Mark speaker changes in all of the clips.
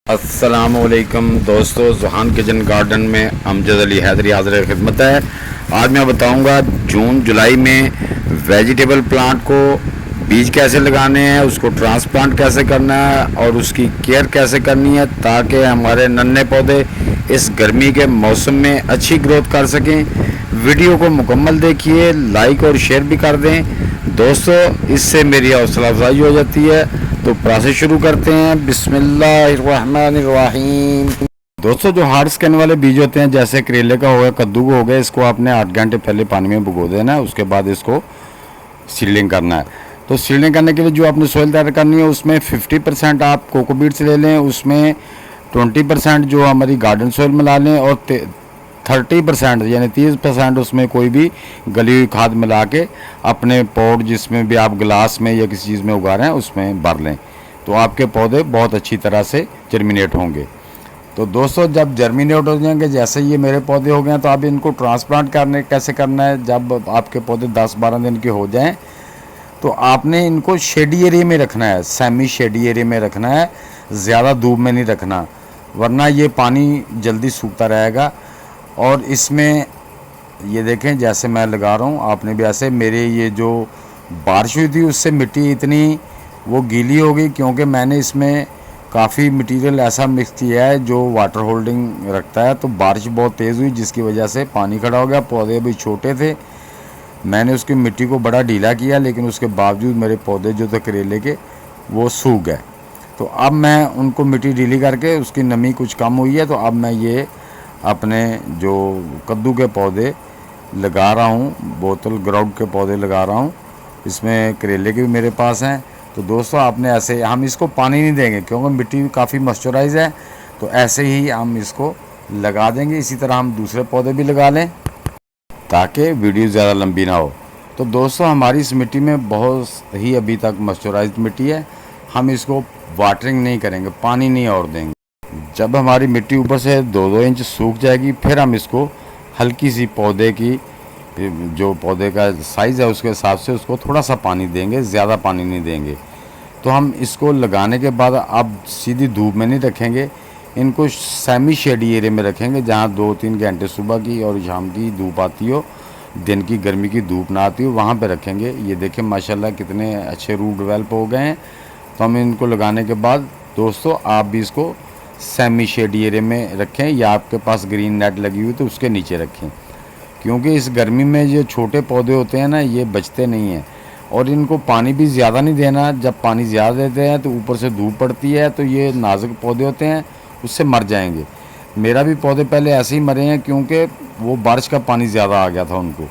Speaker 1: अस्सलामुअलैकुम दोस्तों, जुहान kitchen garden में अमजद अली हैदरी हाज़िर खिदमत है। आज मैं बताऊंगा जून जुलाई में वेजिटेबल प्लांट को बीज कैसे लगाने हैं, उसको ट्रांसप्लांट कैसे करना है और उसकी केयर कैसे करनी है ताकि हमारे नन्हे पौधे इस गर्मी के मौसम में अच्छी ग्रोथ कर सकें। वीडियो को मुकम्मल देखिए, लाइक और शेयर भी कर दें दोस्तों, इससे मेरी हौसला अफजाई हो जाती है। तो प्रोसेस शुरू करते हैं। बिस्मिल्लाहिर्रहमानिर्रहीम। दोस्तों, जो हार्ड स्कैन वाले बीज होते हैं जैसे करेले का हो गया, कद्दू का हो गया, इसको आपने 8 घंटे पहले पानी में भिगो देना है। उसके बाद इसको सीडलिंग करना है। तो सीडलिंग करने के लिए जो आपने सोइल तैयार करनी है उसमें 50% आप कोकोपीट्स ले लें, उसमें 20% जो हमारी गार्डन सोइल मिला लें और 30% यानी 30% उसमें कोई भी गली हुई खाद मिला के अपने पॉट जिसमें भी आप गिलास में या किसी चीज़ में उगा रहे हैं उसमें भर लें। तो आपके पौधे बहुत अच्छी तरह से जर्मिनेट होंगे। तो दोस्तों, जब जर्मिनेट हो जाएंगे, जैसे ये मेरे पौधे हो गए हैं, तो आप इनको ट्रांसप्लांट कैसे करना है। जब आपके पौधे 10-12 दिन के हो जाएं तो आपने इनको शेडी एरिया में रखना है, सेमी शेडी एरिया में रखना है, ज़्यादा धूप में नहीं रखना, वरना ये पानी जल्दी सूखता रहेगा। और इसमें ये देखें जैसे मैं लगा रहा हूँ, आपने भी ऐसे, मेरे ये जो बारिश हुई थी उससे मिट्टी इतनी वो गीली हो गई क्योंकि मैंने इसमें काफ़ी मटेरियल ऐसा मिक्स किया है जो वाटर होल्डिंग रखता है। तो बारिश बहुत तेज़ हुई जिसकी वजह से पानी खड़ा हो गया। पौधे अभी छोटे थे, मैंने उसकी मिट्टी को बड़ा ढीला किया, लेकिन उसके बावजूद मेरे पौधे जो थे करेले के वो सूख गए। तो अब मैं उनको मिट्टी ढीली करके, उसकी नमी कुछ कम हुई है, तो अब मैं ये अपने जो कद्दू के पौधे लगा रहा हूँ, बोतल ग्राउंड के पौधे लगा रहा हूँ। इसमें करेले के भी मेरे पास हैं। तो दोस्तों, आपने ऐसे, हम इसको पानी नहीं देंगे क्योंकि मिट्टी काफ़ी मॉइस्चराइज है, तो ऐसे ही हम इसको लगा देंगे। इसी तरह हम दूसरे पौधे भी लगा लें ताकि वीडियो ज़्यादा लंबी ना हो। तो दोस्तों, हमारी इस मिट्टी में बहुत ही अभी तक मॉइस्चराइज्ड मिट्टी है। हम इसको वाटरिंग नहीं करेंगे, पानी नहीं और देंगे। जब हमारी मिट्टी ऊपर से 2-2 इंच सूख जाएगी, फिर हम इसको हल्की सी पौधे की, जो पौधे का साइज़ है उसके हिसाब से उसको थोड़ा सा पानी देंगे, ज़्यादा पानी नहीं देंगे। तो हम इसको लगाने के बाद अब सीधी धूप में नहीं रखेंगे, इनको सेमी शेडी एरिया में रखेंगे जहाँ 2-3 घंटे सुबह की और शाम की धूप आती हो, दिन की गर्मी की धूप ना आती हो, वहाँ पे रखेंगे। ये देखें माशाल्लाह कितने अच्छे रूट डेवलप हो गए हैं। तो हम इनको लगाने के बाद दोस्तों, आप भी इसको सेमी शेडी एरिया में रखें या आपके पास ग्रीन नेट लगी हुई तो उसके नीचे रखें, क्योंकि इस गर्मी में जो छोटे पौधे होते हैं ना, ये बचते नहीं हैं। और इनको पानी भी ज़्यादा नहीं देना। जब पानी ज़्यादा देते हैं तो ऊपर से धूप पड़ती है, तो ये नाजुक पौधे होते हैं, उससे मर जाएंगे। मेरा भी पौधे पहले ऐसे ही मरे हैं क्योंकि वो बारिश का पानी ज़्यादा आ गया था उनको,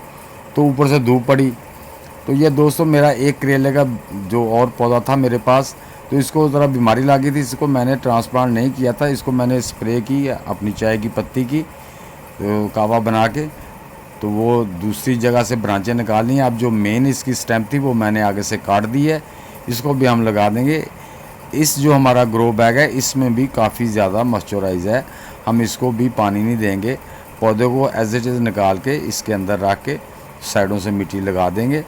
Speaker 1: तो ऊपर से धूप पड़ी। तो ये दोस्तों, मेरा एक करेले का जो और पौधा था मेरे पास, तो इसको ज़रा बीमारी लगी थी, इसको मैंने ट्रांसप्लांट नहीं किया था, इसको मैंने स्प्रे की अपनी चाय की पत्ती की, तो कावा बना के, तो वो दूसरी जगह से ब्रांचें निकाली हैं। अब जो मेन इसकी स्टेम थी वो मैंने आगे से काट दी है, इसको भी हम लगा देंगे। इस जो हमारा ग्रो बैग है इसमें भी काफ़ी ज़्यादा मॉइस्चराइज है, हम इसको भी पानी नहीं देंगे। पौधे को एज इट इज़ निकाल के इसके अंदर रख के साइडों से मिट्टी लगा देंगे।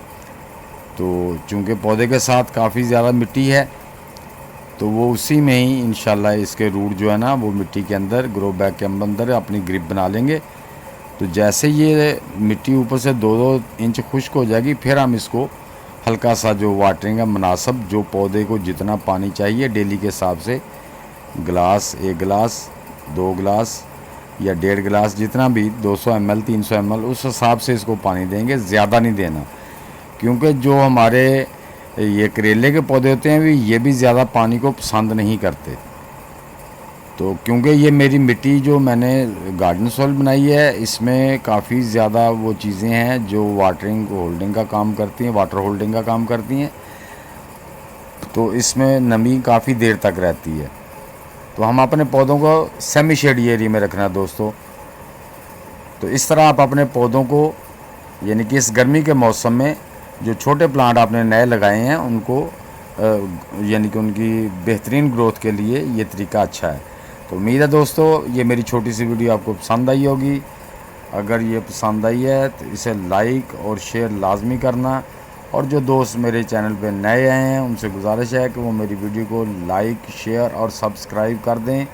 Speaker 1: तो चूँकि पौधे के साथ काफ़ी ज़्यादा मिट्टी है, तो वो उसी में ही इंशाल्लाह इसके रूट जो है ना वो मिट्टी के अंदर, ग्रो बैग के अंदर अपनी ग्रिप बना लेंगे। तो जैसे ये मिट्टी ऊपर से 2-2 इंच खुश्क हो जाएगी, फिर हम इसको हल्का सा जो वाटरिंग है मुनासिब, जो पौधे को जितना पानी चाहिए डेली के हिसाब से, गिलास, 1 गिलास, 2 गिलास या 1.5 गिलास, जितना भी 200 ml 300 ml उस हिसाब से इसको पानी देंगे, ज़्यादा नहीं देना। क्योंकि जो हमारे ये करेले के पौधे होते हैं ये भी ज़्यादा पानी को पसंद नहीं करते। तो क्योंकि ये मेरी मिट्टी जो मैंने गार्डन सॉइल बनाई है, इसमें काफ़ी ज़्यादा वो चीज़ें हैं जो वाटरिंग होल्डिंग का काम करती हैं, वाटर होल्डिंग का काम करती हैं, तो इसमें नमी काफ़ी देर तक रहती है। तो हम अपने पौधों को सेमी शेडी एरिया में रखना है दोस्तों। तो इस तरह आप अपने पौधों को, यानी कि इस गर्मी के मौसम में जो छोटे प्लांट आपने नए लगाए हैं उनको, यानी कि उनकी बेहतरीन ग्रोथ के लिए ये तरीका अच्छा है। तो उम्मीद है दोस्तों, ये मेरी छोटी सी वीडियो आपको पसंद आई होगी। अगर ये पसंद आई है तो इसे लाइक और शेयर लाजमी करना और जो दोस्त मेरे चैनल पे नए आए हैं उनसे गुजारिश है कि वो मेरी वीडियो को लाइक, शेयर और सब्सक्राइब कर दें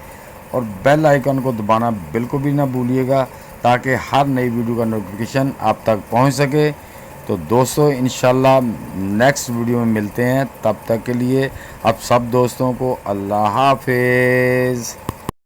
Speaker 1: और बेल आइकन को दबाना बिल्कुल भी ना भूलिएगा, ताकि हर नई वीडियो का नोटिफिकेशन आप तक पहुंच सके। तो दोस्तों इंशाल्लाह नेक्स्ट वीडियो में मिलते हैं, तब तक के लिए आप सब दोस्तों को अल्लाह हाफिज़।